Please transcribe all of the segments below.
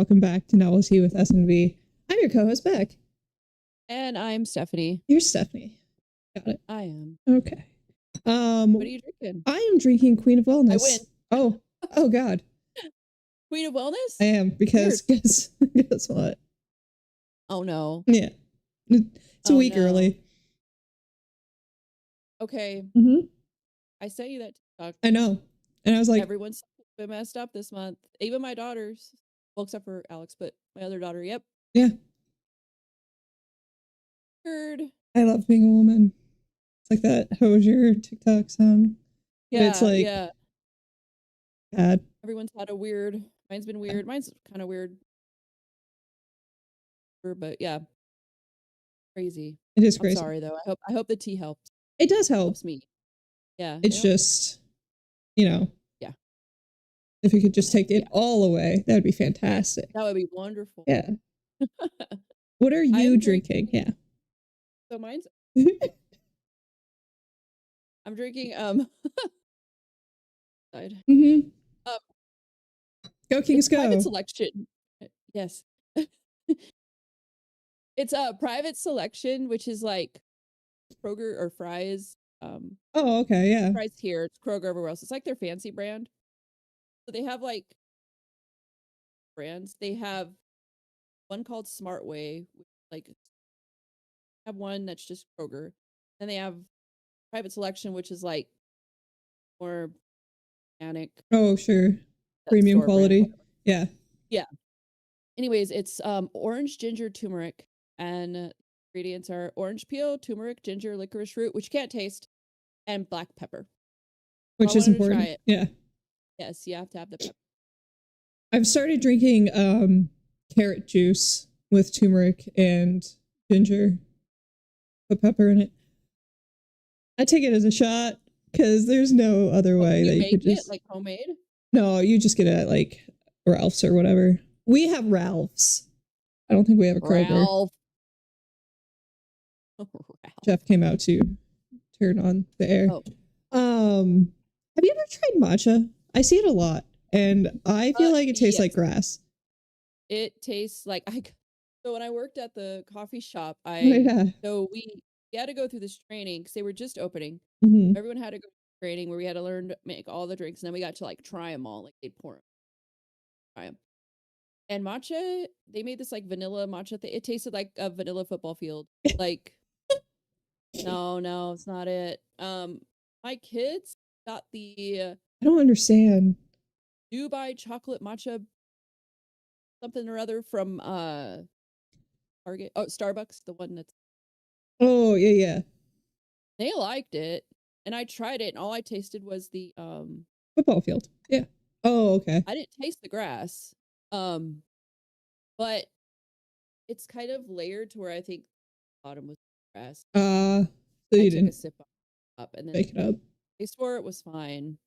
welcome back to Novelty with S&V. I'm your co-host, Beck. And I'm Stephanie. You're Stephanie. Got it. I am. Okay. What are you drinking? I am drinking Queen of Wellness. I win. Oh God. Queen of Wellness? I am, because guess what? Oh no. Yeah. It's a week early. Okay. Mm-hmm. I sent you that TikTok. I know. And I was like, everyone's been messed up this month. Even my daughters. Well, except for Alex, but my other daughter, yep. Yeah. Heard. I love being a woman. It's like that Hosier TikTok sound. Yeah. But it's like bad. Everyone's had a weird. Mine's been weird. Mine's kind of weird. But yeah. Crazy. It is crazy. I'm sorry though. I hope the tea helps. It does help. Helps me. Yeah. It's just, Yeah. If you could just take it all away, that would be fantastic. That would be wonderful. Yeah. What are you drinking? Yeah. So mine's I'm drinking Mm-hmm. Go Kings go. Private Selection. Yes. It's a Private Selection, which is like Kroger or Fry's. Oh, okay, yeah. Fry's here, it's Kroger everywhere else. It's like their fancy brand. So they have like brands. They have one called Smart Way, like have one that's just Kroger. Then they have Private Selection, which is like more organic. Oh, sure. Premium quality. Yeah. Anyways, it's orange, ginger, turmeric, and ingredients are orange peel, turmeric, ginger, licorice root, which you can't taste, and black pepper. Which is important. Try it. Yeah. Yes, you have to have the pepper. I've started drinking carrot juice with turmeric and ginger. Put pepper in it. I take it as a shot because there's no other way that you could just like homemade. No, you just get it at like Ralph's or whatever. We have Ralph's. I don't think we have a Kroger. Jeff came out to turn on the air. Have you ever tried matcha? I see it a lot, and I feel like it tastes like grass. It tastes like So when I worked at the coffee shop, so we had to go through this training because they were just opening. Mm-hmm. Everyone had to go through training where we had to learn to make all the drinks, and then we got to like try them all. Like they'd pour them, try them. And matcha, they made this like vanilla matcha thing. It tasted like a vanilla football field. Like, no, it's not it. My kids got the I don't understand. Dubai chocolate matcha something or other from Target. Oh, Starbucks, the one that's Oh, yeah. They liked it. And I tried it, and all I tasted was the football field. Yeah. Oh, okay. I didn't taste the grass. But it's kind of layered to where I think the bottom was grass. So you didn't took a sip up and then make it up. Taste for it was fine.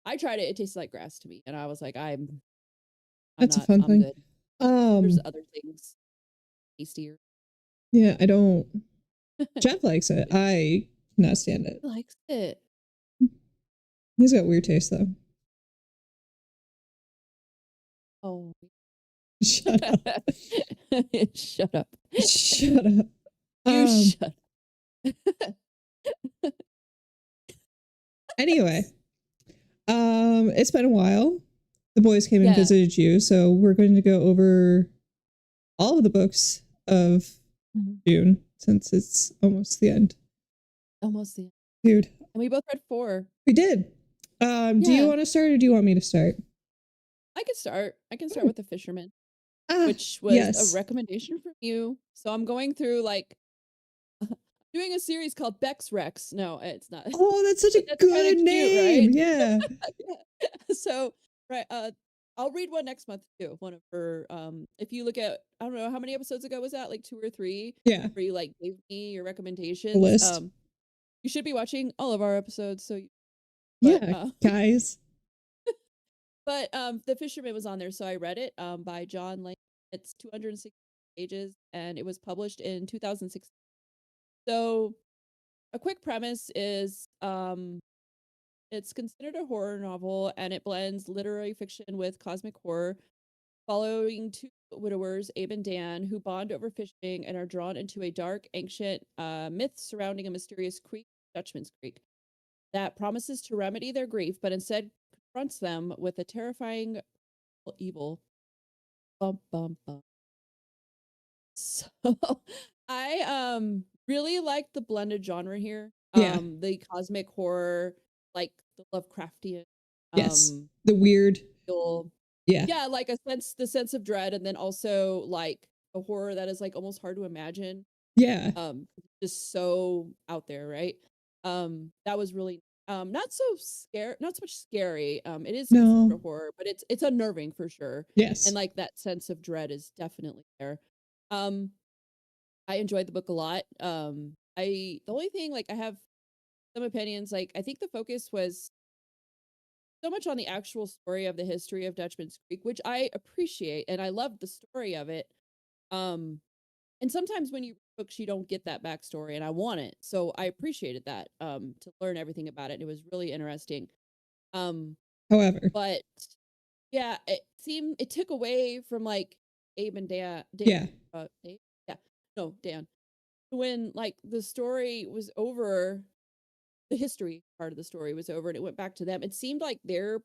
I tried it. It tasted like grass to me, and I was like, That's a fun thing. Good. There's other things tastier. Yeah, I don't. Jeff likes it. I cannot stand it. He likes it. He's got weird taste though. Oh. Shut up. Shut up. Shut up. You shut up. Anyway, it's been a while. The boys came and visited you, so we're going to go over all of the books of June since it's almost the end. Almost the end. Dude. And we both read 4. We did. Do you want to start or do you want me to start? I can start. I can start with The Fisherman, which was a recommendation from you. So I'm going through like doing a series called Beck's Rex. No, it's not. Oh, that's such a good name. Cute, right? Yeah. So, right. I'll read one next month too. One of her. If you look at, I don't know how many episodes ago was that, like 2 or 3. Yeah. Where you like gave me your recommendations. List. You should be watching all of our episodes. So. Guys. But The Fisherman was on there, so I read it by John Langan. It's 260 pages, and it was published in 2016. So, a quick premise is it's considered a horror novel, and it blends literary fiction with cosmic horror. following two widowers, Abe and Dan, who bond over fishing and are drawn into a dark, ancient myth surrounding a mysterious creek, Dutchman's Creek, that promises to remedy their grief, but instead confronts them with a terrifying evil. Bum, bum, bum. So I really like the blended genre here. Yeah. The cosmic horror, like the Lovecraftian, Yes. The weird. Yeah. yeah, like the sense of dread, and then also like a horror that is like almost hard to imagine. Yeah. Just so out there, right? That was really not so not so much scary. It is No. considered horror, but it's unnerving for sure. Yes. And like that sense of dread is definitely there. Um, I enjoyed the book a lot. The only thing, like, I have some opinions. Like, I think the focus was so much on the actual story of the history of Dutchman's Creek, which I appreciate, and I love the story of it. Um, and sometimes when you read books, you don't get that backstory, and I want it, so I appreciated that. To learn everything about it, it was really interesting. However, But yeah, it took away from like Abe and Dan. Yeah. Dave? Yeah, no, Dan. When like the story was over, the history part of the story was over, and it went back to them. It seemed like their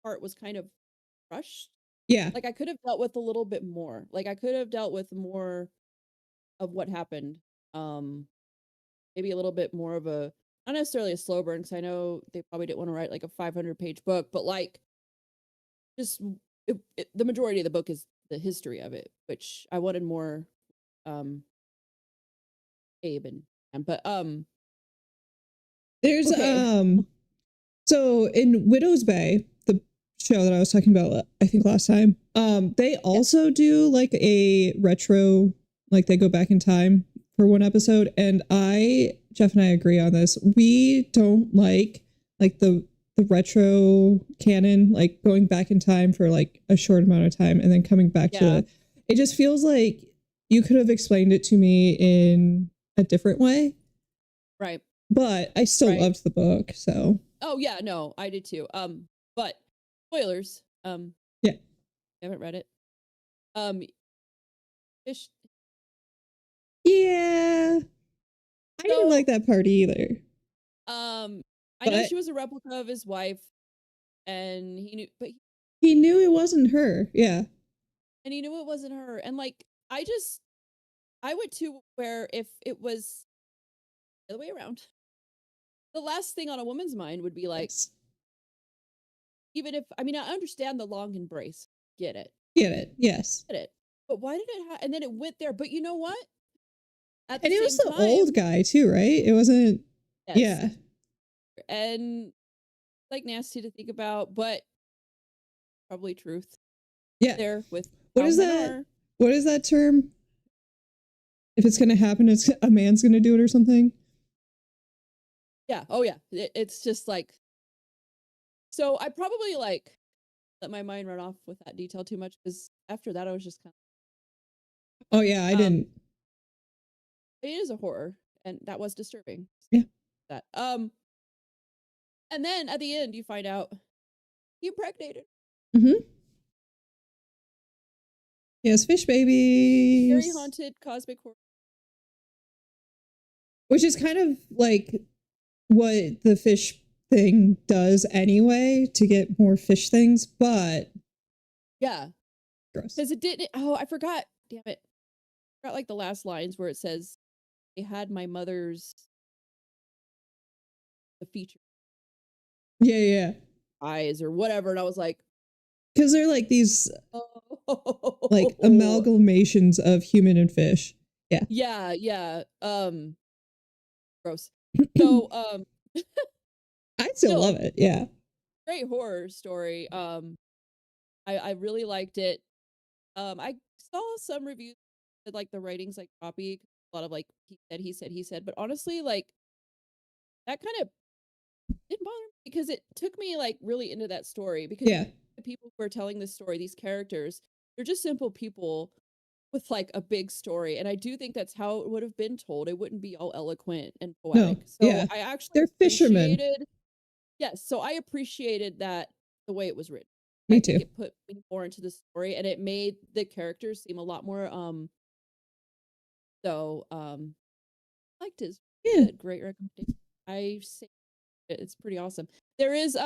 part was kind of rushed. Yeah. Like I could have dealt with a little bit more. Like I could have dealt with more of what happened. Um, Maybe a little bit more of a, not necessarily a slow burn, because I know they probably didn't want to write like a 500-page book, but like just the majority of the book is the history of it, which I wanted more um Abe and but There's okay. So in Widow's Bay, the show that I was talking about, I think last time, they also do like a retro, like they go back in time for one episode, and Jeff and I agree on this. We don't like the retro canon, like going back in time for like a short amount of time and then coming back to it. It just feels like you could have explained it to me in a different way. Right. But I still loved the book, so. Oh yeah, no, I did too. But spoilers. Yeah. I haven't read it. Fish. Yeah. I didn't like that part either. I know she was a replica of his wife, and he knew, but he knew it wasn't her. Yeah. And he knew it wasn't her. And like, I went to where if it was the other way around, the last thing on a woman's mind would be like, yes. Even if, I mean, I understand the long embrace. Get it. Yes. Get it. But why did it and then it went there. But you know what? And it was the old guy too, right? It wasn't. Yes. Yeah. And like nasty to think about, but probably truth. Yeah. There with what is that? What is that term? If it's going to happen, it's a man's going to do it or something. Yeah. Oh yeah. It's just like. So I probably like let my mind run off with that detail too much, because after that I was just kind of. Oh yeah, I didn't. It is a horror, and that was disturbing. Yeah. That and then at the end you find out he impregnated. Mm-hmm. Yes, fish babies. Very haunted cosmic horror. Which is kind of like what the fish thing does anyway, to get more fish things, but yeah, gross. Because it didn't. Oh, I forgot. Damn it! I forgot like the last lines where it says, "They had my mother's the feature." Yeah. Eyes or whatever, and I was like, because they're like these like amalgamations of human and fish. Yeah. Yeah. Gross. So I still love it. Yeah. Great horror story. I really liked it. I saw some reviews that like the writing's like choppy. A lot of like he said. But honestly, like that kind of didn't bother me, because it took me like really into that story. Because the people who are telling this story, these characters, they're just simple people with like a big story, and I do think that's how it would have been told. It wouldn't be all eloquent and poetic. So I actually they're fishermen. Yes, so I appreciated that the way it was written. Me I too. think it put me more into the story, and it made the characters seem a lot more liked his Yeah. good, great recommendation. I say it's pretty awesome. There is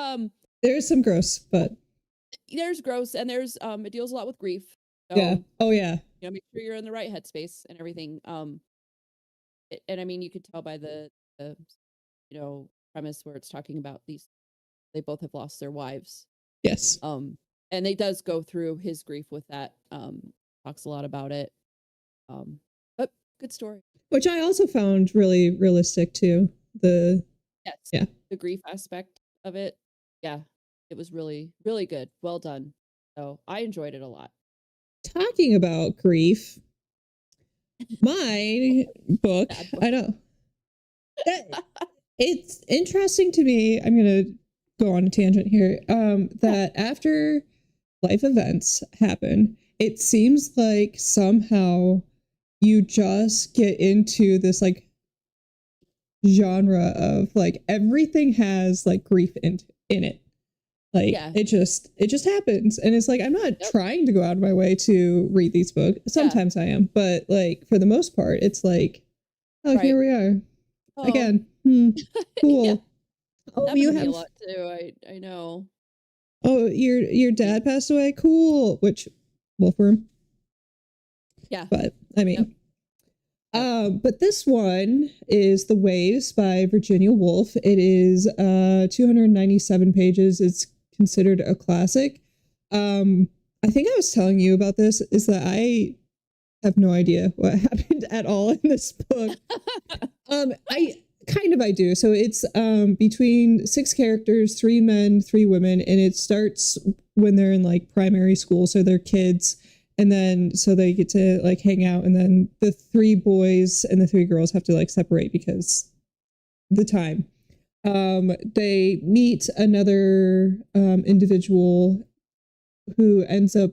There's some gross, but there's gross, and there's it deals a lot with grief. So yeah. Oh yeah. make sure you're in the right headspace and everything. And I mean, you could tell by the premise where it's talking about they both have lost their wives. Yes. And it does go through his grief with that. Talks a lot about it. But good story. Which I also found really realistic too. The grief aspect of it. Yeah, it was really, really good. Well done. So I enjoyed it a lot. Talking about grief, my book, I know. It's interesting to me. I'm going to go on a tangent here. That after life events happen, it seems like somehow you just get into this like genre of like everything has like grief in it. Like it just happens, and it's like I'm not trying to go out of my way to read these books. Sometimes I am, but like for the most part, it's like, oh, here we are again. Cool. Oh, you have a lot too. I know. Oh, your dad passed away. Cool. Which Wolfworm. Yeah. But I mean, but this one is The Waves by Virginia Woolf. It is 297 pages. It's considered a classic. I think I was telling you about this, is that I have no idea what happened at all in this book. I do. So it's between 6 characters, 3 men, 3 women, and it starts when they're in like primary school, so they're kids. And then, so they get to like hang out, and then the 3 boys and the 3 girls have to like separate because the time. They meet another individual who ends up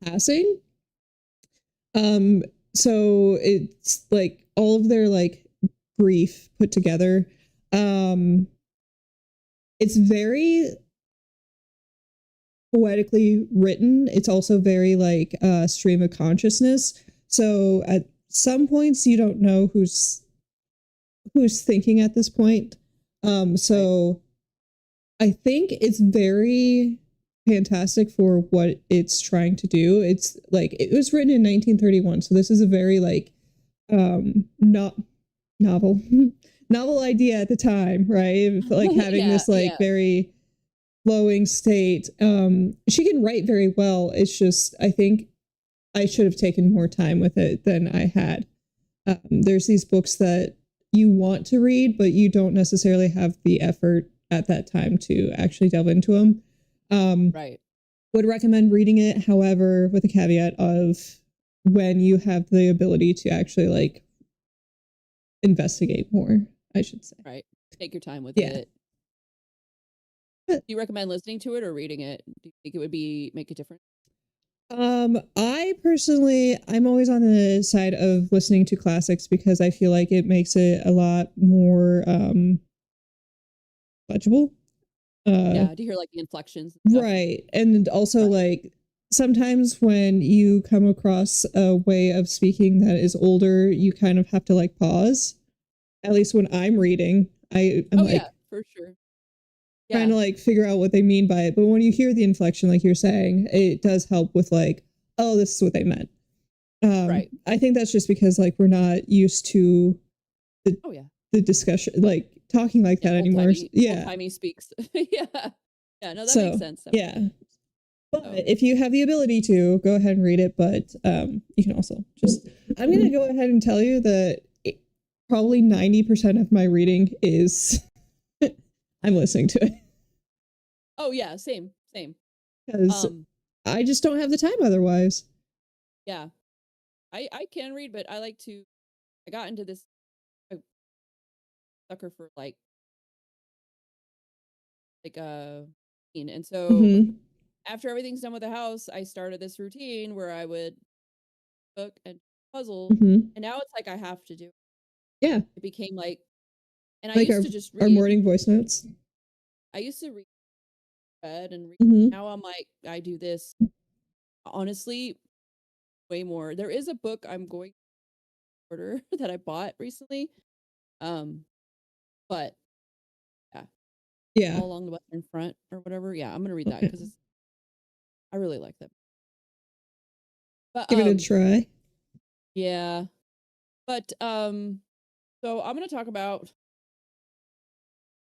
passing. So it's like all of their like grief put together. It's very poetically written. It's also very like stream of consciousness. So at some points you don't know who's thinking at this point. So I think it's very fantastic for what it's trying to do. It's like it was written in 1931, so this is a very like not novel idea at the time, right? Like having this like very flowing state. She can write very well. It's just I think I should have taken more time with it than I had. There's these books that you want to read, but you don't necessarily have the effort at that time to actually delve into them. Would recommend reading it, however, with a caveat of when you have the ability to actually like investigate more, I should say. Right. Take your time with it. Do you recommend listening to it or reading it? Do you think it would make a difference? I personally, I'm always on the side of listening to classics because I feel like it makes it a lot more legible. Do you hear like the inflections and stuff? Right. And also like sometimes when you come across a way of speaking that is older, you kind of have to like pause. At least when I'm reading, I'm for sure. Trying to like figure out what they mean by it. But when you hear the inflection, like you're saying, it does help with like, oh, this is what they meant. I think that's just because like we're not used to the discussion, like talking like that anymore. Old-timey speaks. No, that makes sense. But if you have the ability to, go ahead and read it. But you can also just, I'm going to go ahead and tell you that probably 90% of my reading is I'm listening to it. Oh yeah, same. Because I just don't have the time otherwise. Yeah. I can read, but I got into this sucker for like and so after everything's done with the house, I started this routine where I would cook and puzzle, and now it's like I have to do it. Yeah. It became like, and like I used to just read our morning voice notes. I used to read read and read. Mm-hmm. Now I'm like, I do this honestly way more. There is a book I'm going to order that I bought recently. But yeah, Yeah. All Along the Western Front or whatever. Yeah, I'm gonna read that because I really like them. But Give it a try. yeah. But so I'm gonna talk about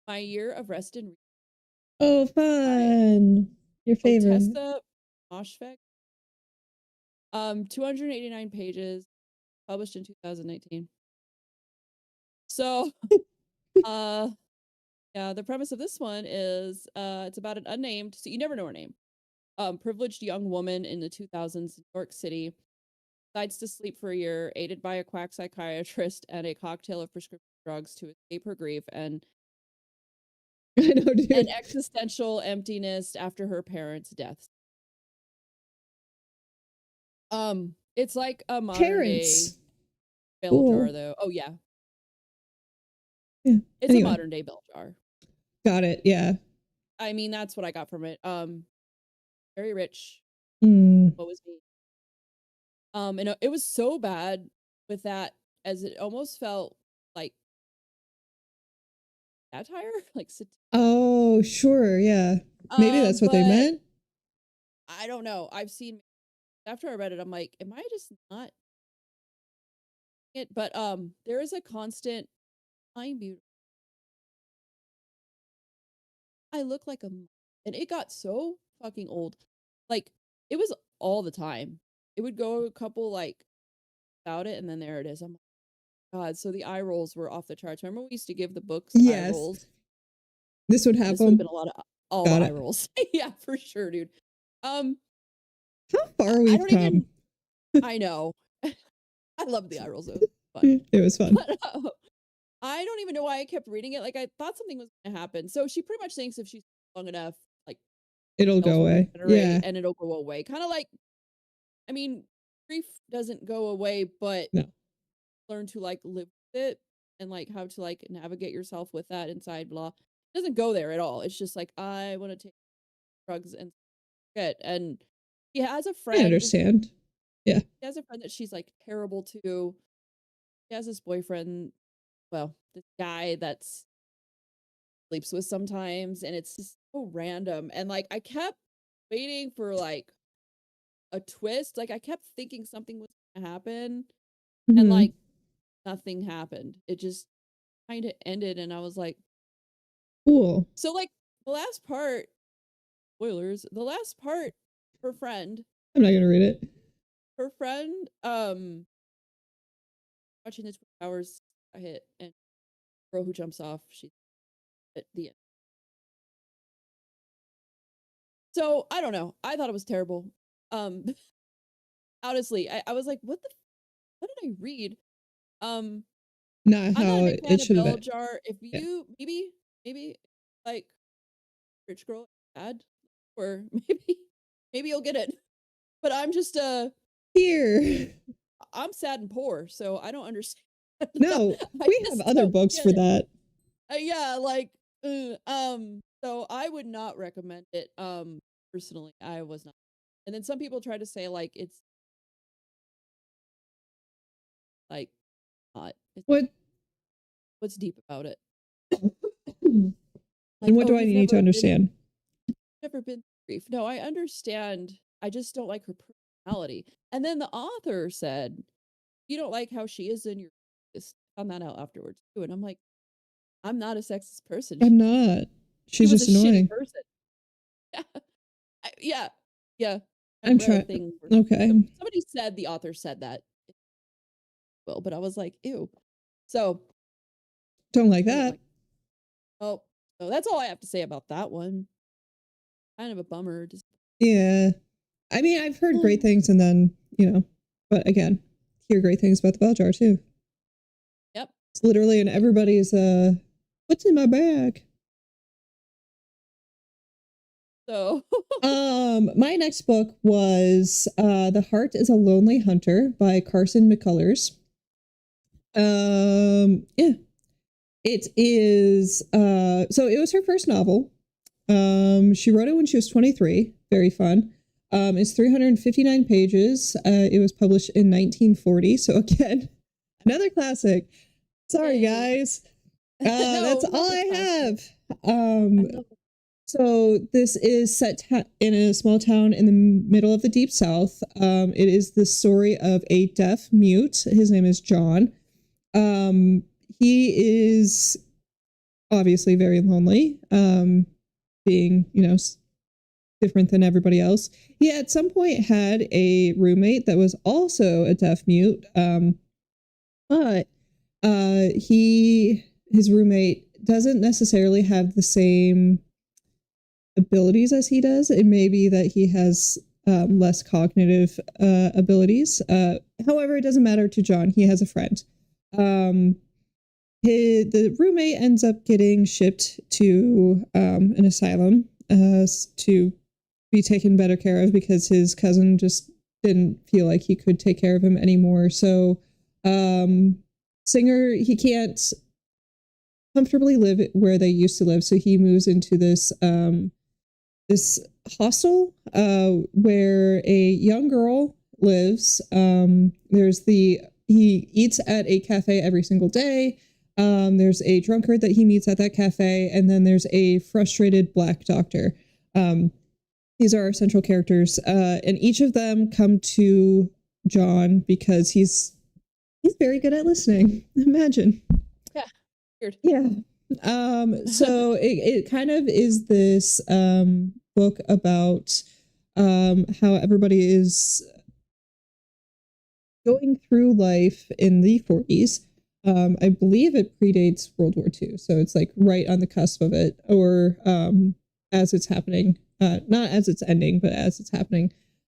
my year of rest and read. Oh, fun. Your favorite. Ottessa Moshfegh. 289 pages, published in 2019. So yeah, the premise of this one is it's about an unnamed, so you never know her name. Privileged young woman in the 2000s, New York City, decides to sleep for a year, aided by a quack psychiatrist and a cocktail of prescription drugs to escape her grief and I know, dude. an existential emptiness after her parents' deaths. It's like a modern day bell jar, though. Oh yeah, yeah. It's a modern day bell jar. Got it. Yeah. I mean, that's what I got from it. Very rich. What was me? And it was so bad with that, as it almost felt like satire, like oh, sure, yeah. Maybe that's what they meant. I don't know. I've seen after I read it, I'm like, am I just not it? But there is a constant I'm beautiful. I look like a, and it got so fucking old. Like it was all the time. It would go a couple like about it, and then there it is. I'm like, God. So the eye rolls were off the charts. Remember we used to give the books eye rolls. This would have This would have been a lot of the eye rolls. Yeah, for sure, dude. How far we've come. I know. I love the eye rolls though. It was fun. But, I don't even know why I kept reading it. Like I thought something was gonna happen. So she pretty much thinks if she's long enough, like it'll go away. Yeah. And it'll go away. Kind of like, I mean, grief doesn't go away, but learn to like live with it and like how to like navigate yourself with that inside. Blah. It doesn't go there at all. It's just like I want to take drugs and get. And he has a friend. I understand. Yeah. He has a friend that she's like terrible to. He has this boyfriend. Well, this guy that's sleeps with sometimes, and it's just so random. And like I kept waiting for like a twist. Like I kept thinking something was gonna happen, and like nothing happened. It just kind of ended, and I was like, cool. So like the last part, spoilers, the last part, her friend. I'm not gonna read it. Her friend, watching the 2 hours I hit, and girl who jumps off, she at the end. So I don't know. I thought it was terrible. Honestly, I was like, what did I read? Not how it should have been. Jar. If you maybe like rich girl dad, or maybe you'll get it. But I'm just here. I'm sad and poor, so I don't understand. No, we have other books for that. Yeah, like so I would not recommend it. Personally, I was not. And then some people try to say like it's like not. What's deep about it? And what do I need to understand? Never been grief. No, I understand. I just don't like her personality. And then the author said, you don't like how she is in your just found that out afterwards too. And I'm like, I'm not a sexist person. I'm not. She's just annoying. Person. Yeah. Yeah. I'm trying. Okay. Somebody said the author said that. Well, but I was like, ew. So don't like that. Oh, so that's all I have to say about that one. Kind of a bummer. Yeah. I mean, I've heard great things, and then, but again, hear great things about the bell jar too. Yep. It's literally in everybody's what's in my bag? So my next book was The Heart is a Lonely Hunter by Carson McCullers. Yeah. It is so it was her first novel. She wrote it when she was 23. Very fun. It's 359 pages. It was published in 1940. So again, another classic. Sorry, guys. That's all I have. So this is set in a small town in the middle of the Deep South. It is the story of a deaf mute. His name is John. He is obviously very lonely, being, different than everybody else. He at some point had a roommate that was also a deaf mute, but his roommate doesn't necessarily have the same abilities as he does. It may be that he has less cognitive abilities. However, it doesn't matter to John. He has a friend. The roommate ends up getting shipped to an asylum to be taken better care of because his cousin just didn't feel like he could take care of him anymore. So Singer, he can't comfortably live where they used to live, so he moves into this hostel where a young girl lives. He eats at a cafe every single day. There's a drunkard that he meets at that cafe, and then there's a frustrated black doctor. These are our central characters, and each of them come to John because he's very good at listening. Imagine. Yeah. Weird. Yeah. So it kind of is this book about how everybody is going through life in the 40s. I believe it predates World War II, so it's like right on the cusp of it, or as it's happening. Not as it's ending, but as it's happening.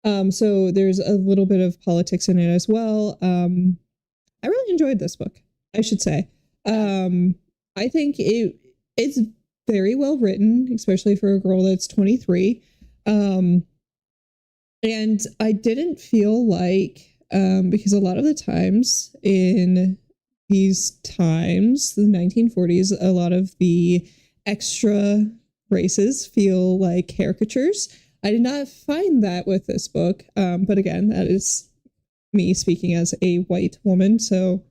So there's a little bit of politics in it as well. I really enjoyed this book, I should say. I think it's very well written, especially for a girl that's 23. And I didn't feel like, because a lot of the times in these times, the 1940s, a lot of the extra races feel like caricatures. I did not find that with this book. But again, that is me speaking as a white woman. So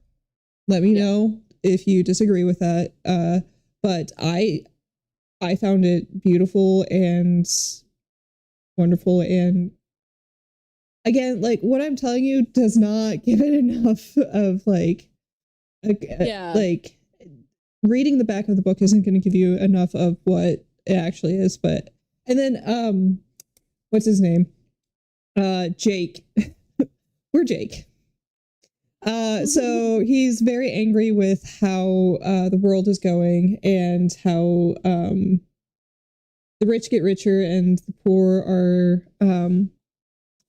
let me know if you disagree with that. But I found it beautiful and wonderful. And again, like what I'm telling you does not give it enough of like reading the back of the book isn't going to give you enough of what it actually is. But, and then, what's his name? Jake. We're Jake. So he's very angry with how the world is going and how the rich get richer and the poor are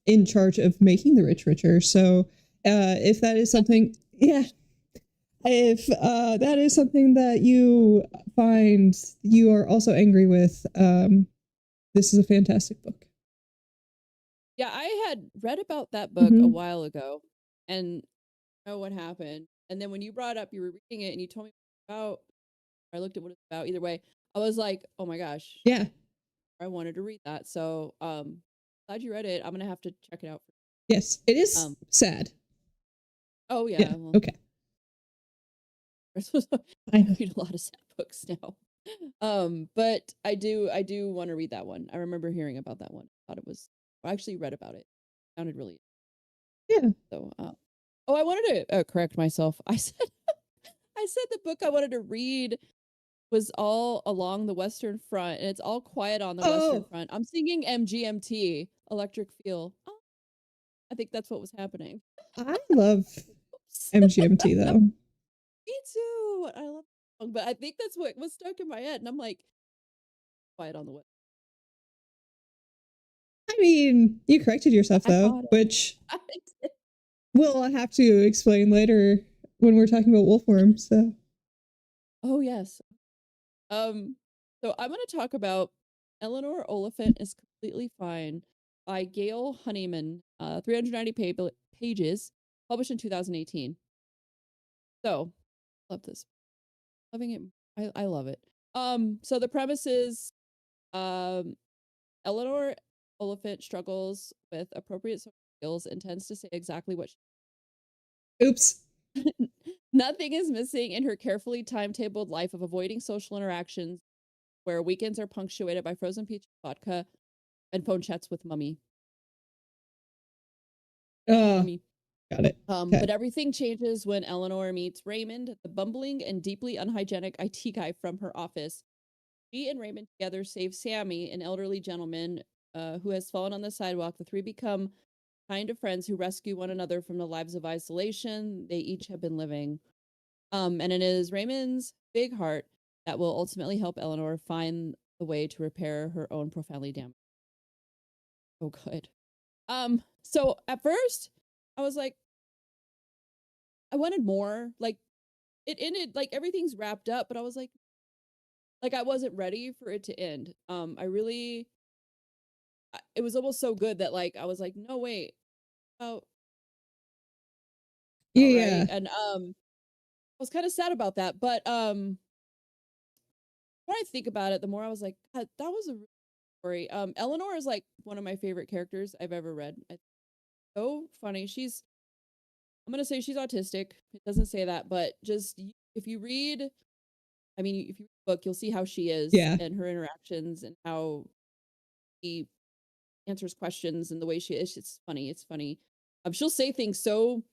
in charge of making the rich richer. So if that is something, if that is something that you find you are also angry with, this is a fantastic book. Yeah, I had read about that book a while ago and know what happened. And then when you brought up you were reading it and you told me about, I looked at what it's about, either way, I was like, oh my gosh. Yeah. I wanted to read that. So glad you read it. I'm gonna have to check it out. Yes, it is sad. Oh yeah. Well, okay. I read a lot of sad books now. But I do want to read that one. I remember hearing about that one. I actually read about it. It sounded really. Yeah. So I wanted to correct myself. I said the book I wanted to read was all along the Western Front, and it's all quiet on the Western Front. I'm singing MGMT, Electric Feel. Oh, I think that's what was happening. I love MGMT though. Me too. I love the song, but I think that's what was stuck in my head, and I'm like, quiet on the West. I mean, you corrected yourself though, which we'll have to explain later when we're talking about Wolfworm. So, oh yes. So I'm going to talk about Eleanor Oliphant is Completely Fine by Gail Honeyman, 390 pages, published in 2018. So, love this. Loving it. I love it. So the premise is Um, Eleanor Oliphant struggles with appropriate social skills and tends to say exactly what Oops. Nothing is missing in her carefully timetabled life of avoiding social interactions, where weekends are punctuated by frozen peach vodka and phone chats with mummy. Mummy. Got it. Okay. But everything changes when Eleanor meets Raymond, the bumbling and deeply unhygienic IT guy from her office. She and Raymond together save Sammy, an elderly gentleman who has fallen on the sidewalk. The three become kind of friends who rescue one another from the lives of isolation they each have been living. And it is Raymond's big heart that will ultimately help Eleanor find the way to repair her own profoundly damaged. Oh, good. So at first, I was like, I wanted more. Like, it ended, like, everything's wrapped up, but I was like, I wasn't ready for it to end. It was almost so good that, like, I was like, no, wait. Oh, Yeah. right. And I was kind of sad about that, but the more I think about it, the more I was like, God, that was a story. Eleanor is like one of my favorite characters I've ever read. It's so funny. I'm gonna say she's autistic. It doesn't say that, but just if you read, I mean, if you read the book, you'll see how she is and her interactions and how she answers questions and the way she is. It's funny. It's funny. She'll say things she'll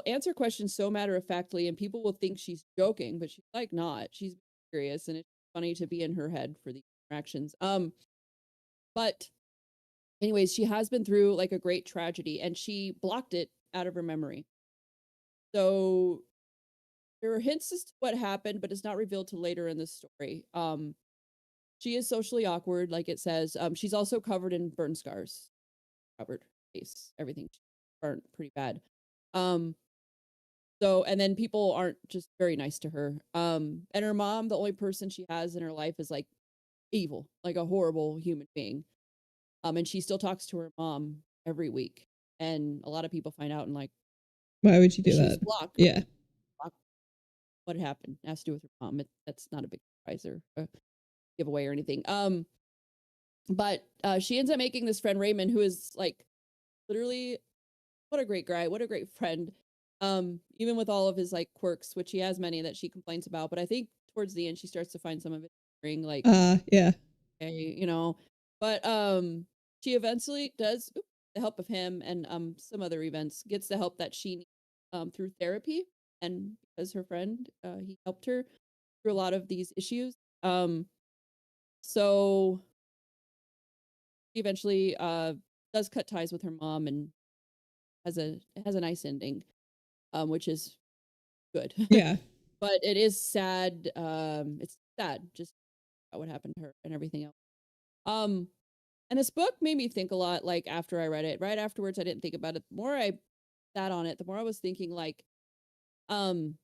answer questions so matter of factly, and people will think she's joking, but she's like not. She's serious, and it's funny to be in her head for these interactions. But anyways, she has been through like a great tragedy, and she blocked it out of her memory. So there are hints as to what happened, but it's not revealed till later in the story. She is socially awkward, like it says. She's also covered in burn scars, covered face, everything burnt pretty bad. So, and then people aren't just very nice to her. And her mom, the only person she has in her life is like evil, like a horrible human being. And she still talks to her mom every week. And a lot of people find out and like, why would you do she that? was blocked. Yeah. What happened? It has to do with her mom. That's not a big surprise or a giveaway or anything. But she ends up making this friend Raymond, who is like literally what a great guy, what a great friend. Even with all of his like quirks, which he has many that she complains about, but I think towards the end she starts to find some of it like yeah. Okay, but she eventually does the help of him and some other events gets the help that she needs through therapy, and because her friend he helped her through a lot of these issues. So she eventually does cut ties with her mom and has a nice ending, which is good. Yeah. But it is sad. It's sad just about what happened to her and everything else. And this book made me think a lot, like, after I read it. Right afterwards, I didn't think about it. The more I sat on it, the more I was thinking, like, um,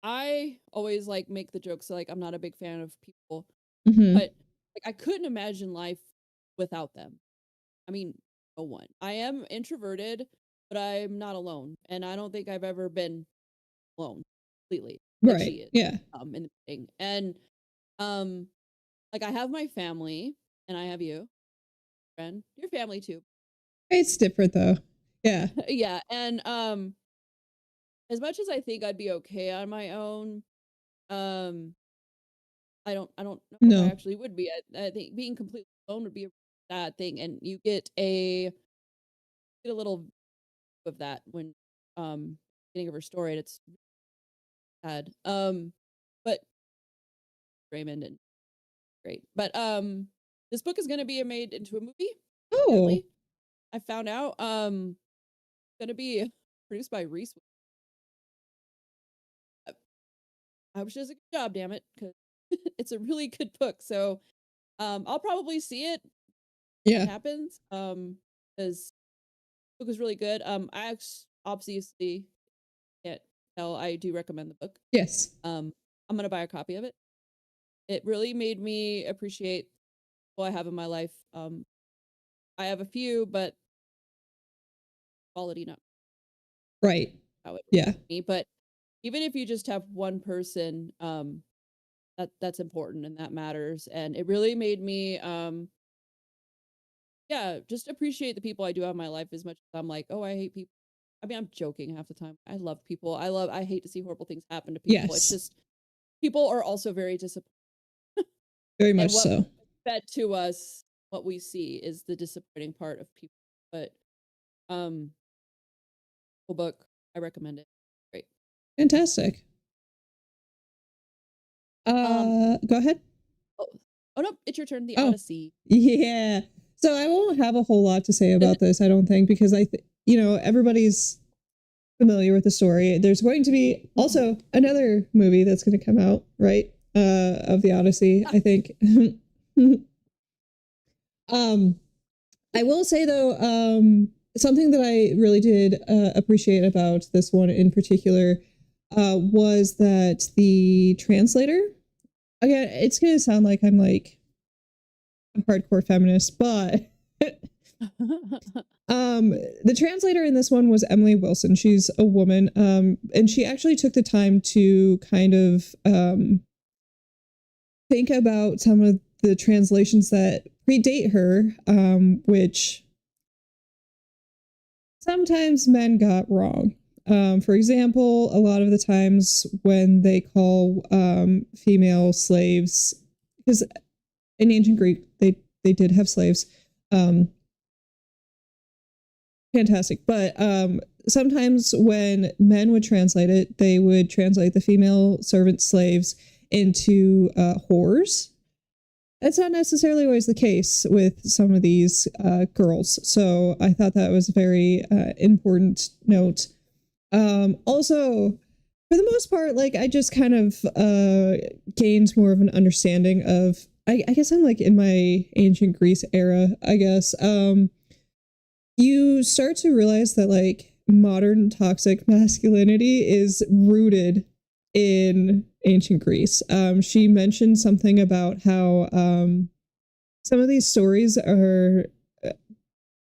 I always, like, make the jokes, like, I'm not a big fan of people, but, like, I couldn't imagine life without them. I mean, no one. I am introverted, but I'm not alone, and I don't think I've ever been alone completely, like she is, Yeah. in the beginning. And, um, like, I have my family, and I have you, friend. Your family too. It's different though. Yeah. Yeah, and, as much as I think I'd be okay on my own, um, I don't know if I actually would be. I think being completely alone would be a sad thing, and you get a little of that when, beginning of her story, and it's sad. But Raymond and great. But, this book is gonna be made into a movie, apparently. I found out, gonna be produced by Reese. I hope she does a good job, damn it, because it's a really good book. So, I'll probably see it when it happens. Because the book is really good. Obviously can't tell I do recommend the book. Yes. I'm gonna buy a copy of it. It really made me appreciate what I have in my life. I have a few, but quality not right. how it Yeah. me. But even if you just have one person, that's important and that matters. And it really made me just appreciate the people I do have in my life as much as I'm like, oh, I hate people. I mean, I'm joking half the time. I love people. I hate to see horrible things happen to people. It's Yes, just people are also very disappointed. very And much what so. fed to us, what we see is the disappointing part of people. But cool book. I recommend it. Great. Fantastic. Go ahead. Oh no, it's your turn. The Oh. Odyssey. Yeah. So I won't have a whole lot to say about this, I don't think, because everybody's familiar with the story. There's going to be also another movie that's going to come out, right? Of the Odyssey, I think. I will say though, something that I really did appreciate about this one in particular was that the translator, again, it's going to sound like I'm like a hardcore feminist, but the translator in this one was Emily Wilson. She's a woman, and she actually took the time to kind of think about some of the translations that predate her, which sometimes men got wrong. For example, a lot of the times when they call female slaves, because in ancient Greek they did have slaves. Fantastic. But sometimes when men would translate it, they would translate the female servant slaves into whores. That's not necessarily always the case with some of these girls. So I thought that was a very important note. Also, for the most part, like I just kind of gained more of an understanding of, I guess I'm like in my ancient Greece era, I guess. You start to realize that like modern toxic masculinity is rooted in ancient Greece. She mentioned something about how some of these stories are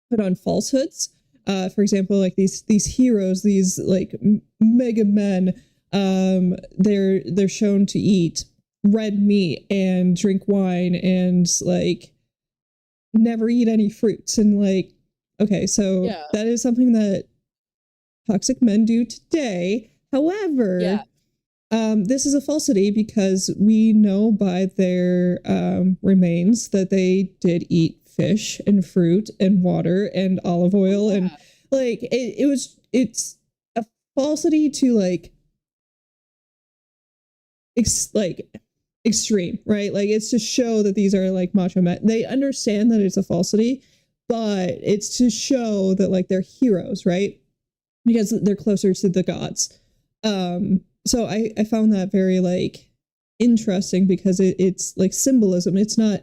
put on falsehoods. For example, like these heroes, these like mega men, they're shown to eat red meat and drink wine and like never eat any fruits, and like, okay, so that is something that toxic men do today. However, this is a falsity because we know by their remains that they did eat fish and fruit and water and olive oil, and like it's a falsity to like extreme, right? Like it's to show that these are like macho men. They understand that it's a falsity, but it's to show that like they're heroes, right? Because they're closer to the gods. So I found that very like interesting because it's like symbolism. It's not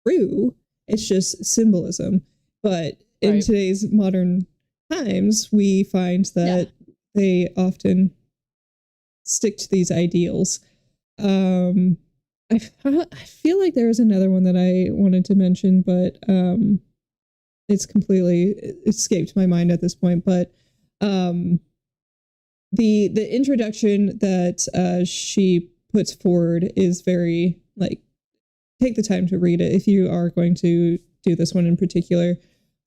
true. It's just symbolism. But in today's modern times, we find that they often stick to these ideals. I feel like there was another one that I wanted to mention, but it's completely escaped my mind at this point. But the introduction that she puts forward is very like, take the time to read it if you are going to do this one in particular.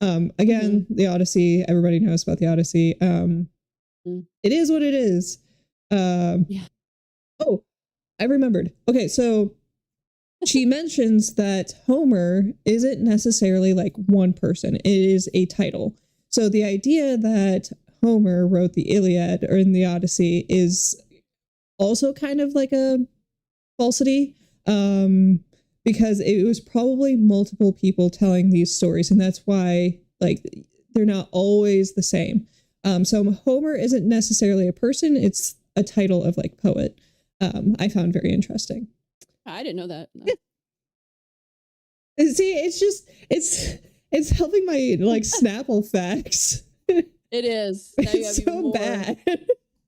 Again, the Odyssey, everybody knows about the Odyssey. It is what it is. Oh, I remembered. Okay, so she mentions that Homer isn't necessarily like one person. It is a title. So the idea that Homer wrote the Iliad or in the Odyssey is also kind of like a falsity, because it was probably multiple people telling these stories, and that's why like they're not always the same. So Homer isn't necessarily a person, it's a title of like poet. I found very interesting. I didn't know that. No. Yeah. See, it's helping my like Snapple facts. It is. Now you have it's so bad. I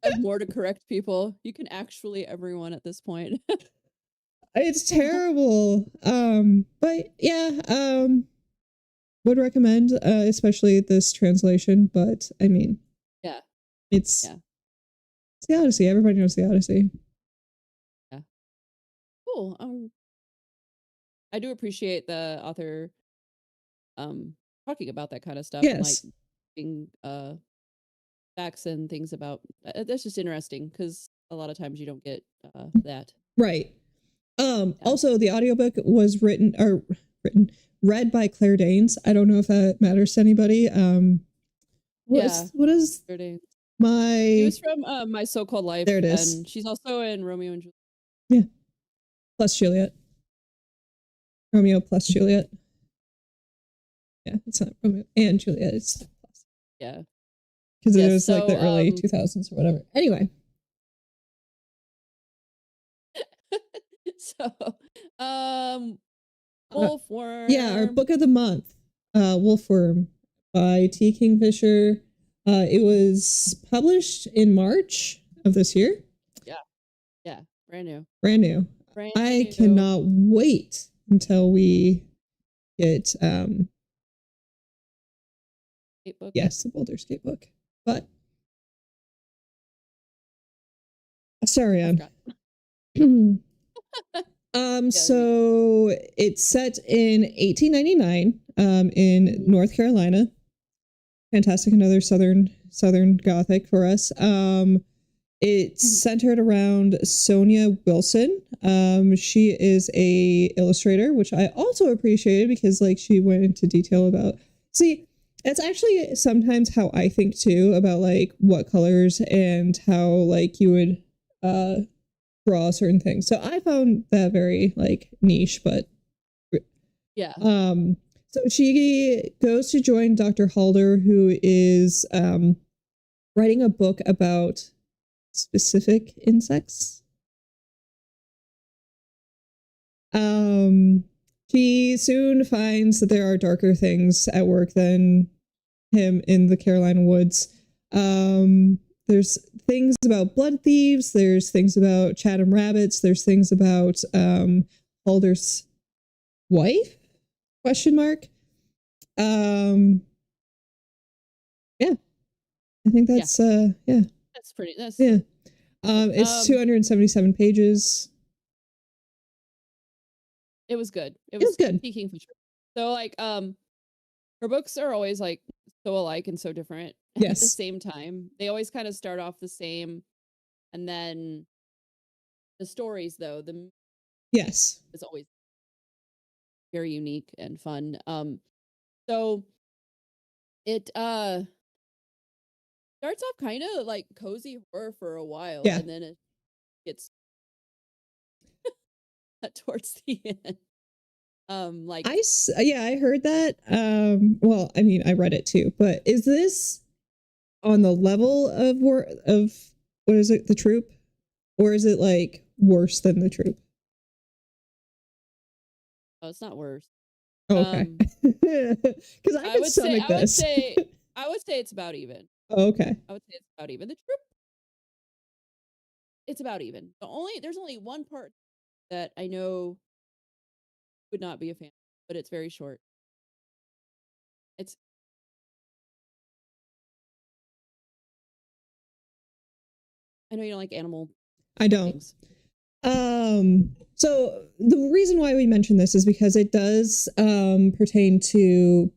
have more to correct people. You can actually everyone at this point. It's terrible. But yeah, would recommend, especially this translation. But I mean, it's the Odyssey. Everybody knows the Odyssey. Yeah. cool. I do appreciate the author talking about that kind of stuff and like Yes. being facts and things about that's just interesting because a lot of times you don't get that. Right. Yeah. Also the audiobook was read by Claire Danes. I don't know if that matters to anybody. What is Claire Danes. my She was from My So-Called Life. There it is. And she's also in Romeo and Juliet. Yeah. Plus Juliet. Romeo plus Juliet. Yeah, it's not Romeo and Juliet, it's plus. Yeah. Because it was like the early 2000s or whatever. Anyway. So, Wolfworm. Yeah, our book of the month, Wolfworm by T. Kingfisher. It was published in March of this year. Yeah, brand new. I cannot wait until we get book. Yes, the Baldur's Gate book. But sorry on. So it's set in 1899 in North Carolina. Fantastic, another southern gothic for us. It's centered around Sonia Wilson. She is a illustrator, which I also appreciated because like she went into detail about. See, it's actually sometimes how I think too about like what colors and how like you would draw certain things. So I found that very like niche, but yeah. So she goes to join Dr. Halder, who is writing a book about specific insects. He soon finds that there are darker things at work than him in the Carolina woods. There's things about blood thieves. There's things about Chatham rabbits. There's things about Halder's wife? Question mark. Yeah. I think that's yeah. That's pretty. It's 277 pages. It was good. It was good. Kingfisher. So like her books are always like so alike and so different at the same time. They always kind of start off the same, and then the stories though is always very unique and fun. So it starts off kind of like cozy horror for a while, and then it gets towards the end. Like I heard that. Well, I mean, I read it too, but is this on the level of what is it, The Troop, or is it like worse than The Troop? Oh, it's not worse. Oh, okay. Because I could stomach this. I would say it's about even. Oh, okay. I would say it's about even. The Troop, it's about even. There's only one part that I know would not be a fan, but it's very short. I know you don't like animal. I don't. Things. So the reason why we mention this is because it does pertain to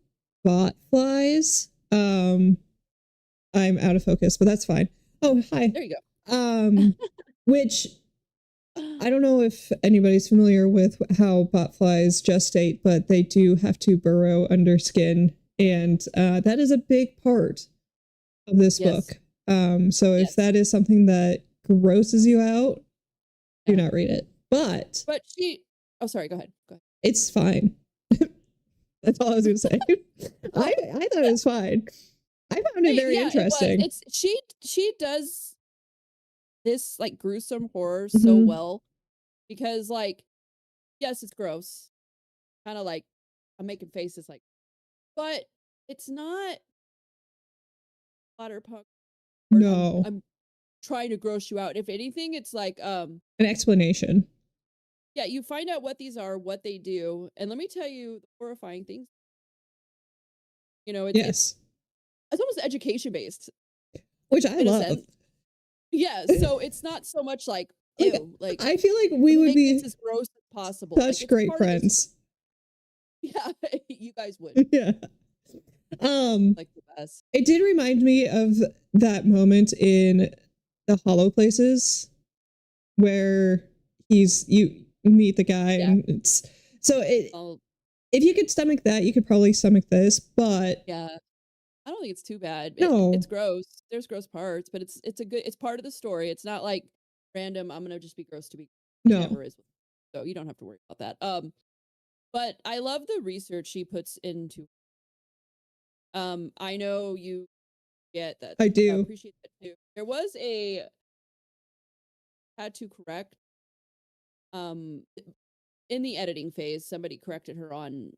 bot flies. I'm out of focus, but that's fine. Oh, hi. There you go. Which I don't know if anybody's familiar with how bot flies gestate, but they do have to burrow under skin, and that is a big part of this book. So if that is something that grosses you out, do not read it. But oh, sorry, go ahead. It's fine. That's all I was gonna say. I thought it was fine. I found it very interesting. She does this like gruesome horror so well, because like, yes, it's gross, kind of like I'm making faces like, but it's not Splatterpunk. No, I'm trying to gross you out. If anything, it's like an explanation. Yeah, you find out what these are, what they do, and let me tell you the horrifying things. You know, it's almost education based, which I love. Yeah, so it's not so much like ew. Like, I feel like we would make be this as gross as possible. such Like, it's great part of this- friends. Yeah, you guys would. Yeah. Like the best. It did remind me of that moment in the Hollow Places where you meet the guy and it's so if you could stomach that, you could probably stomach this, but yeah, I don't think it's too bad. No. It's gross. There's gross parts, but it's part of the story. It's not like random. I'm gonna just be gross to be. No. It never is. So you don't have to worry about that. But I love the research she puts into. I know you get that. I do. Appreciate that too. There was had to correct. In the editing phase, somebody corrected her on.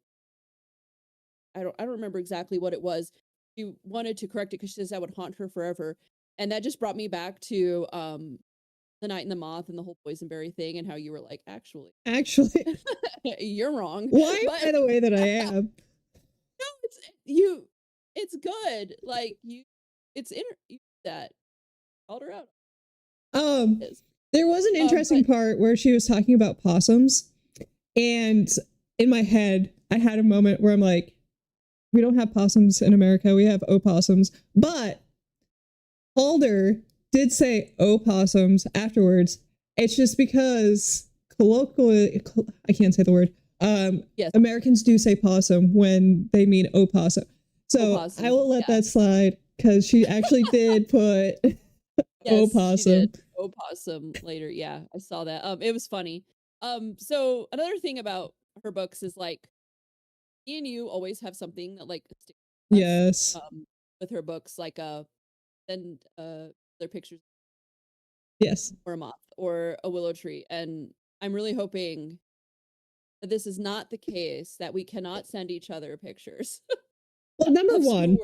I don't remember exactly what it was. She wanted to correct it because she says that would haunt her forever, and that just brought me back to The Night and the Moth and the whole boysenberry thing, and how you were like, actually, you're wrong. Why am I the way that I am? No, it's good. Like it's that called her out. There was an interesting part where she was talking about possums, and in my head, I had a moment where I'm like, we don't have possums in America. We have opossums, but Calder did say opossums afterwards. It's just because colloquially, I can't say the word. Yes. Americans do say possum when they mean opossum. So opossum. I will let that slide because she actually did put opossum. Opossum later. Yeah, I saw that. It was funny. So another thing about her books is like, me and you always have something that like sticks with us, yes. With her books, like send their pictures. Yes. Or a moth or a willow tree, and I'm really hoping that this is not the case, that we cannot send each other pictures. Well, number one,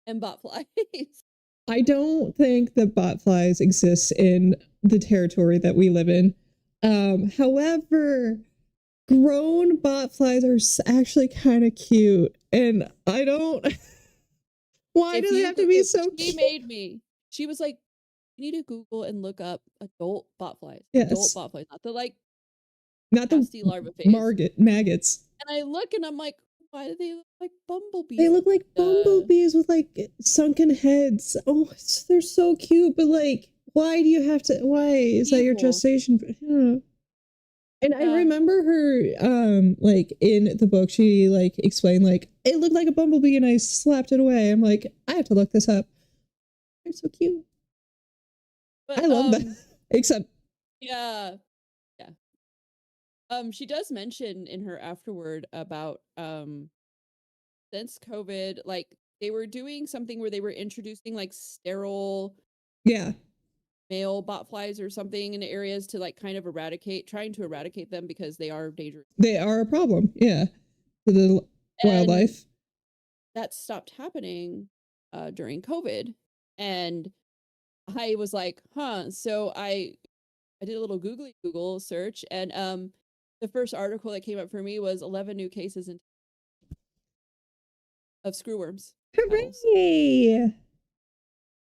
and botflies. I don't think that botflies exist in the territory that we live in. However, grown botflies are actually kind of cute, and I don't. Why do they have to be so cute? She made me. She was like, "You need to Google and look up adult botflies. Yes. Adult botflies, not the larva phase. Maggots." And I look, and I'm like, why do they look like bumblebees? They look like bumblebees with like sunken heads. Oh, they're so cute, but like, why do you have to? Why is that your gestation? Yeah. And I remember her, like in the book, she like explained like it looked like a bumblebee, and I slapped it away. I'm like, I have to look this up. They're so cute. But, I love that. Except, yeah. She does mention in her afterward about since COVID, like they were doing something where they were introducing like sterile male botflies or something in areas to like kind of trying to eradicate them because they are dangerous. They are a problem, for the wildlife. That stopped happening during COVID, and I was like, so I did a little Google search, and the first article that came up for me was 11 new cases of screwworms. Hooray!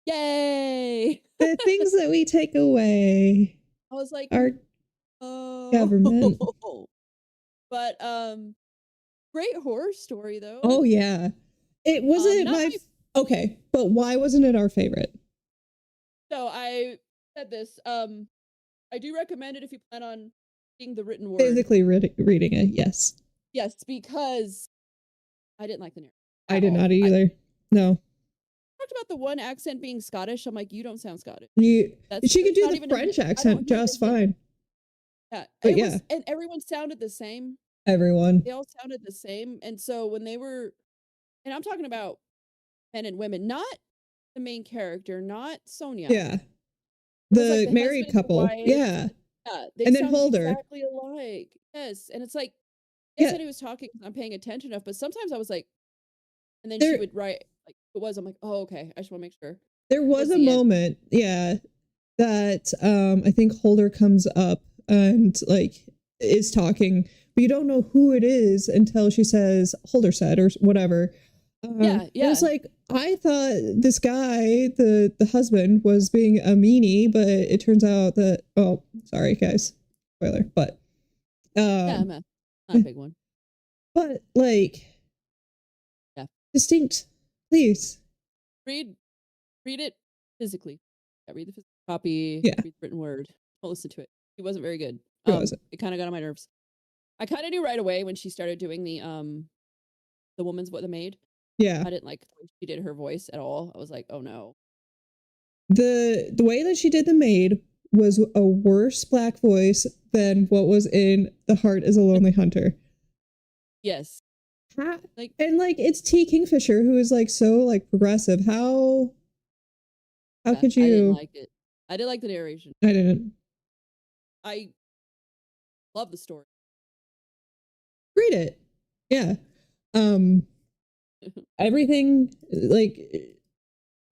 Yay! The things that we take away. I was like, our government. But great horror story though. Oh yeah. It wasn't okay, but why wasn't it our favorite? So I said this. I do recommend it if you plan on reading the written word. Physically reading it, yes. Yes, because I didn't like the narrative. I did not either. No. Talked about the one accent being Scottish. I'm like, you don't sound Scottish. She could do the French accent just fine. Yeah, but and everyone sounded the same. Everyone. They all sounded the same, and so when they were, and I'm talking about men and women, not the main character, not Sonia. Yeah. The like married couple. Yeah. They and then Holder. Exactly alike. Yes. And it's like, I said he was talking, I'm paying attention enough, but sometimes I was like, and then she would write, like, it was, I'm like, oh, okay. I just want to make sure. There was a moment, that I think Holder comes up and like is talking, but you don't know who it is until she says Holder said or whatever. Yeah, It was like, I thought this guy, the husband, was being a meanie, but it turns out that, oh, sorry guys, spoiler, but yeah, not a big one. but like, Yeah, distinct, please. read it physically. Yeah, read the physical copy. Yeah, read the written word. Don't listen to it. It wasn't very good. it wasn't. It kind of got on my nerves. I kind of knew right away when she started doing the woman's what the maid. Yeah, I didn't like the way she did her voice at all. I was like, oh no. The way that she did the maid was a worse black voice than what was in The Heart is a Lonely Hunter. Yes. Like, and like, it's T. Kingfisher, who is like so like progressive. How could you? I didn't like it. I didn't like the narration. I didn't. I love the story. Read it. Yeah. Everything, like,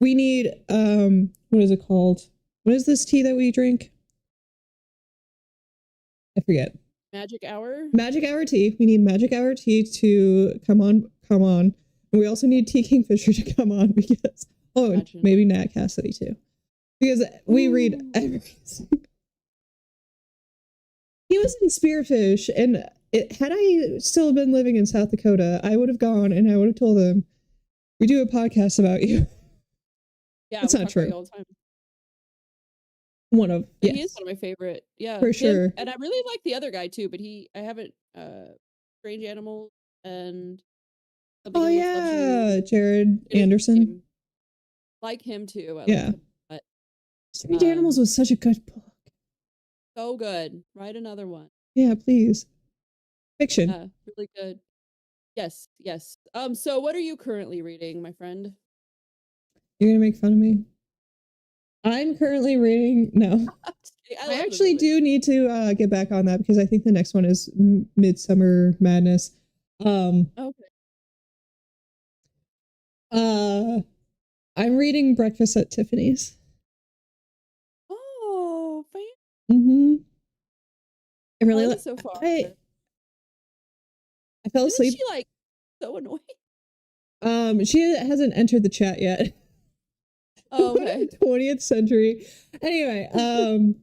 we need what is it called? What is this tea that we drink? I forget. Magic Hour? Magic Hour tea. We need Magic Hour tea to come on. And we also need T. Kingfisher to come on because, maybe Nat Cassidy too. Because we read everything. He was in Spearfish, and had I still been living in South Dakota, I would have gone and I would have told him, we do a podcast about you. Yeah, it's not true. All the time. Yes. He is one of my favorite. Yeah, for sure. And I really like the other guy too, but I haven't Strange Animals and oh yeah, Jared Anderson. Like him too. Yeah. But Strange Animals was such a good book. So good. Write another one. Yeah, please. Fiction. Yeah, really good. Yes. So what are you currently reading, my friend? You're gonna make fun of me. I'm currently reading. No, I actually do need to get back on that because I think the next one is Midsummer Madness. Okay. I'm reading Breakfast at Tiffany's. Oh, fine. Mm-hmm. I really like so far. I fell asleep. Isn't she like so annoying? She hasn't entered the chat yet. Oh, okay. 20th century. Anyway, I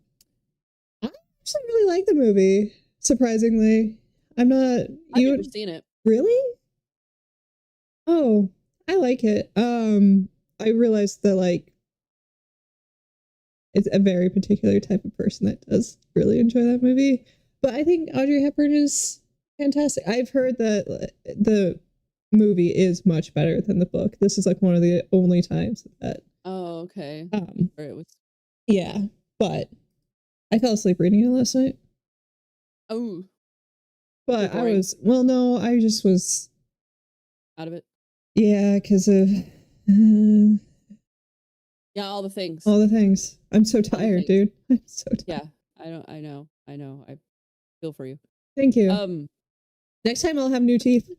actually really like the movie. Surprisingly, I've never seen it. Really? Oh, I like it. I realized that like it's a very particular type of person that does really enjoy that movie. But I think Audrey Hepburn is fantastic. I've heard that the movie is much better than the book. This is like one of the only times that. Oh, okay. It was. Yeah, but I fell asleep reading it last night. Oh. But I just was out of it. Yeah, because of all the things. All the things. I'm so tired, dude. I'm so tired. Yeah, I know. I feel for you. Thank you. Next time I'll have new teeth.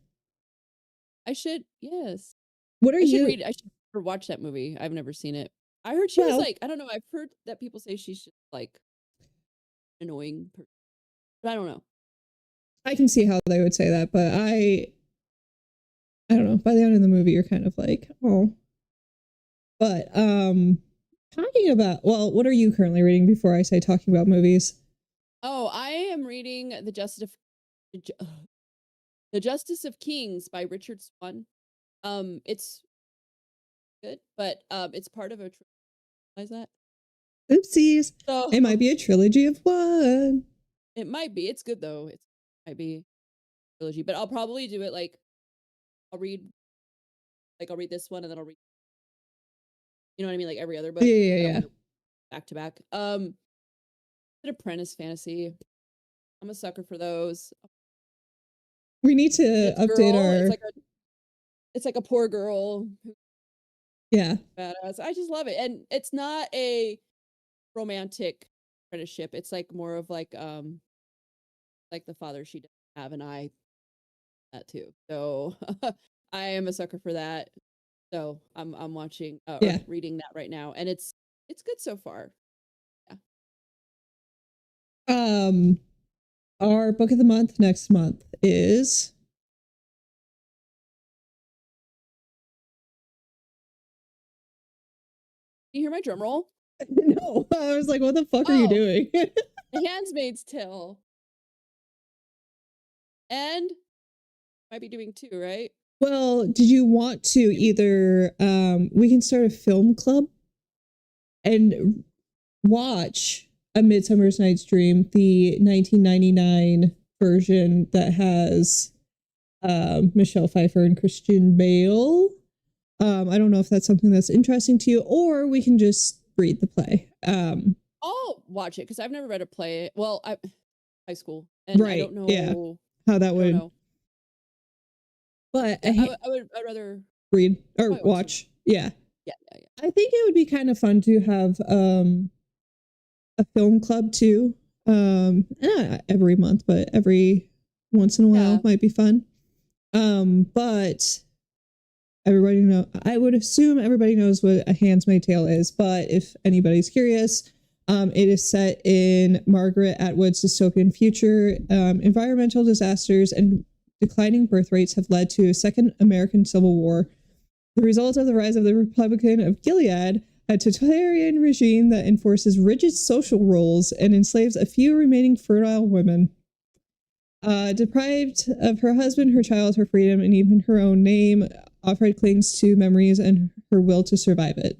I should. Yes. What are you? I should watch that movie. I've never seen it. I heard she was like, I don't know. I've heard that people say she's just like annoying, but I don't know. I can see how they would say that, but I don't know. By the end of the movie, you're kind of like, oh. But talking about, what are you currently reading before I say talking about movies? Oh, I am reading The Justice of Kings by Richard Swan. It's good, but it's part of a realize that. Oopsies. So it might be a trilogy of one. It might be. It's good though. It might be a trilogy, but I'll probably do it like I'll read this one and then I'll read. You know what I mean? Like every other book. Yeah. Back to back. An apprentice fantasy. I'm a sucker for those. We need to update our. It's like a poor girl. Yeah. Badass. I just love it, and it's not a romantic apprenticeship. It's like more of like the father she doesn't have, and I that too. So I am a sucker for that. So I'm watching or reading that right now, and it's good so far. Yeah. Our book of the month next month is You hear my drum roll? No, I was like, what the fuck are you doing? A Handmaid's Tale. And might be doing 2, right? Well, did you want to either we can start a film club and watch A Midsummer's Night's Dream, the 1999 version that has Michelle Pfeiffer and Christian Bale. I don't know if that's something that's interesting to you, or we can just read the play. I'll watch it because I've never read a play. Well, high school, and I don't know how that would. But I'd rather read or watch. Yeah. I think it would be kind of fun to have a film club too. Not every month, but every once in a while might be fun. But I would assume everybody knows what A Handmaid's Tale is, but if anybody's curious, it is set in Margaret Atwood's dystopian future. Environmental disasters and declining birth rates have led to a second American Civil War. The result of the rise of the Republican of Gilead, a totalitarian regime that enforces rigid social roles and enslaves a few remaining fertile women. Deprived of her husband, her child, her freedom, and even her own name, Offred clings to memories and her will to survive it.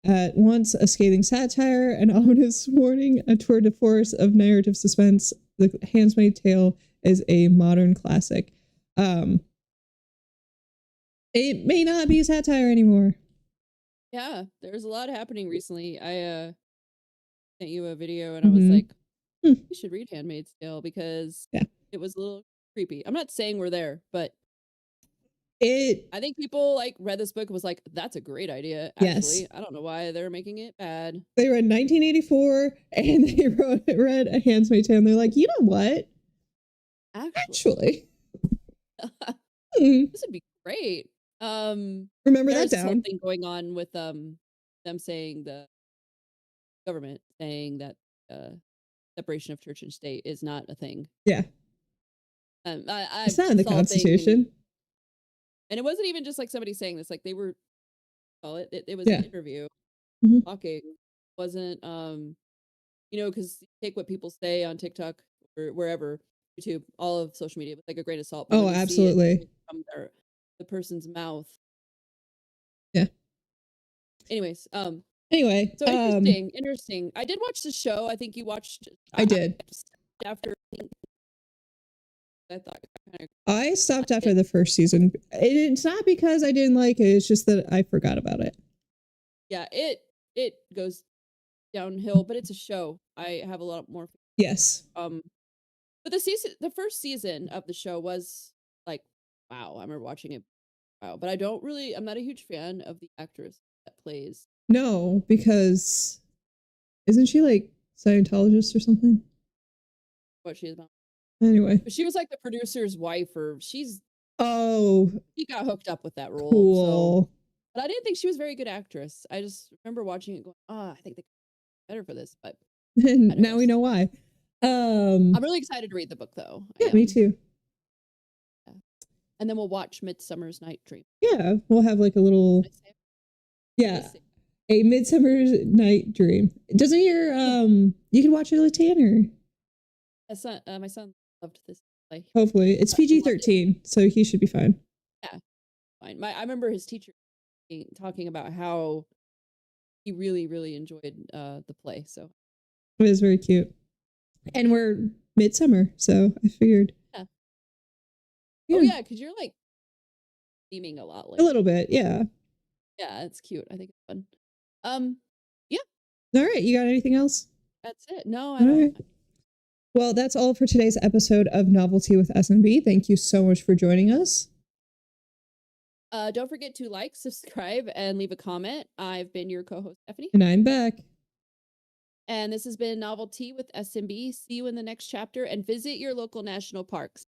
At once a scathing satire, an ominous warning, a tour de force of narrative suspense, The Handmaid's Tale is a modern classic. It may not be satire anymore. Yeah, there's a lot happening recently. I sent you a video and I was like, you should read Handmaid's Tale because it was a little creepy. I'm not saying we're there, but I think people like read this book and was like, that's a great idea. Actually, yes. I don't know why they're making it bad. They read 1984 and they read A Handmaid's Tale and they're like, you know what? Actually. This would be great. Remember that down. There's something going on with them saying the government saying that separation of church and state is not a thing. Yeah. It's not in the Constitution. And it wasn't even just like somebody saying this, like they were it was an interview talking. It wasn't because take what people say on TikTok or wherever, YouTube, all of social media with like a grain of salt. Oh, absolutely. From the person's mouth. Yeah. Anyways, so interesting. I did watch the show. I think you watched. I did. After I thought I stopped after the first season. It's not because I didn't like it. It's just that I forgot about it. Yeah, it goes downhill, but it's a show. I have a lot more. Yes. But the first season of the show was like, wow. I remember watching it. Wow, but I'm not a huge fan of the actress that plays. No, because isn't she like Scientologist or something? What she is about. Anyway. But she was like the producer's wife, or she got hooked up with that role. Cool. So, but I didn't think she was a very good actress. I just remember watching it going, I think they could be better for this, but now we know why. I'm really excited to read the book though. Yeah, me too. Yeah. And then we'll watch Midsummer's Night Dream. Yeah, we'll have like a little A Midsummer's Night Dream. Doesn't your you can watch it with Tanner. My son loved this play. Hopefully. It's PG-13, so he should be fine. Yeah. Fine. I remember his teacher talking about how he really, really enjoyed the play. So it was very cute. And we're midsummer, so I figured. Yeah. Oh yeah, because you're like theming a lot. Like, a little bit, yeah. Yeah, it's cute. I think it's fun. Yeah. All right, you got anything else? That's it. No, I don't. Right. Well, that's all for today's episode of Novelty with SNB. Thank you so much for joining us. Don't forget to like, subscribe, and leave a comment. I've been your co-host, Stephanie. And I'm back. And this has been Novelty with SNB. See you in the next chapter and visit your local national parks.